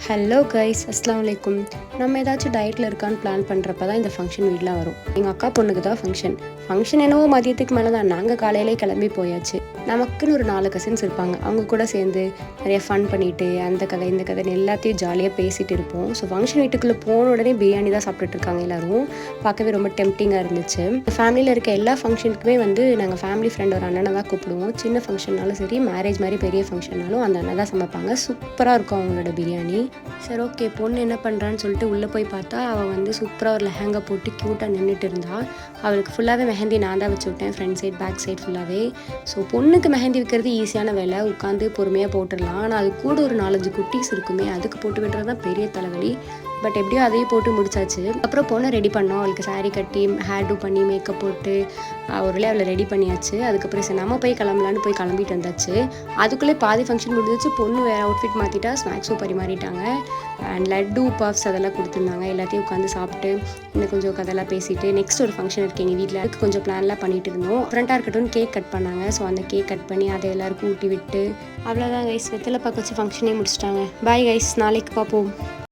Hello guys, அஸ்ஸலாமு அலைக்கும். நம்ம ஏதாச்சும் டயட்டில் இருக்கான்னு பிளான் பண்ணுறப்ப தான் இந்த ஃபங்க்ஷன் வீடெலாம் வரும். எங்கள் அக்கா பொண்ணுக்கு தான் ஃபங்க்ஷன் என்னவோ மதியத்துக்கு மேலே தான். நாங்கள் காலையிலே கிளம்பி போயாச்சு. நமக்குன்னு ஒரு 4 கசின்ஸ் இருப்பாங்க. அவங்க கூட சேர்ந்து நிறைய ஃபன் பண்ணிவிட்டு அந்த கதை இந்த கதைன்னு எல்லாத்தையும் ஜாலியாக பேசிகிட்டு இருப்போம். ஸோ ஃபங்க்ஷன் வீட்டுக்குள்ளே போன உடனே பிரியாணி தான் சாப்பிட்டுட்டு இருக்காங்க எல்லோரும். பார்க்கவே ரொம்ப டெம்ப்டிங்காக இருந்துச்சு. ஃபேமிலியில் இருக்க எல்லா ஃபங்க்ஷனுக்குமே நாங்கள் ஃபேமிலி ஃப்ரெண்ட் ஒரு அண்ணனை தான் கூப்பிடுவோம். சின்ன ஃபங்க்ஷன்னாலும் சரி, மேரேஜ் மாதிரி பெரிய ஃபங்க்ஷன்னாலும் அந்த அண்ணன் தான் சமைப்பாங்க. சூப்பராக இருக்கும் அவங்களோட பிரியாணி. சரி, ஓகே, பொண்ணு என்ன பண்ணுறான்னு சொல்லிட்டு உள்ளே போய் பார்த்தா அவள் சூப்பராக ஒரு லெஹங்கா போட்டு க்யூட்டாக நின்றுட்டு இருந்தா. அவளுக்கு ஃபுல்லாகவே மெஹந்தி நான் தான் வச்சு விட்டேன், ஃப்ரண்ட் சைட் பேக் சைட் ஃபுல்லாகவே. ஸோ பொண்ணுக்கு மெஹந்தி வைக்கிறது ஈஸியான வேலை, உட்காந்து பொறுமையாக போட்டுடலாம். ஆனால் அது கூட ஒரு 4-5 குட்டீஸ் இருக்குமே, அதுக்கு போட்டு விடுறது தான் பெரிய தலைவலி. பட் எப்படியோ அதையும் போட்டு முடிச்சாச்சு. அப்புறம் பொண்ணை ரெடி பண்ணோம். அவளுக்கு சாரீ கட்டி ஹேர் டூ பண்ணி மேக்கப் போட்டு ஒருலே அவளை ரெடி பண்ணியாச்சு. அதுக்கப்புறம் சரி நம்ம போய் கிளம்பலான்னு போய் கிளம்பிட்டு வந்தாச்சு. அதுக்குள்ளே பாதி ஃபங்க்ஷன் முடிஞ்சிச்சு. பொண்ணு வேறு அவுட்ஃபிட் மாற்றிட்டா, ஸ்நாக்ஸும் பரிமாறிட்டாங்க. அண்ட் லட்டு பஃப்ஸ் அதெல்லாம் கொடுத்துருந்தாங்க. எல்லாத்தையும் உட்காந்து சாப்பிட்டு இன்னும் கொஞ்சம் கதெல்லாம் பேசிட்டு நெக்ஸ்ட் ஒரு ஃபங்க்ஷன் இருக்குது எங்கள் வீட்டில். அதுக்கு கொஞ்சம் பிளான்லாம் பண்ணிட்டு இருந்தோம். ஃப்ரெண்டாக இருக்கட்டும் கேக் கட் பண்ணாங்க. ஸோ அந்த கேக் கட் பண்ணி அதை எல்லாருக்கும் ஊட்டி விட்டு அவ்வளோதான் கைஸ். வெத்தலை பார்க்க வச்சு ஃபங்க்ஷனே முடிச்சிட்டாங்க. பாய் கைஸ், நாளைக்கு பார்ப்போம்.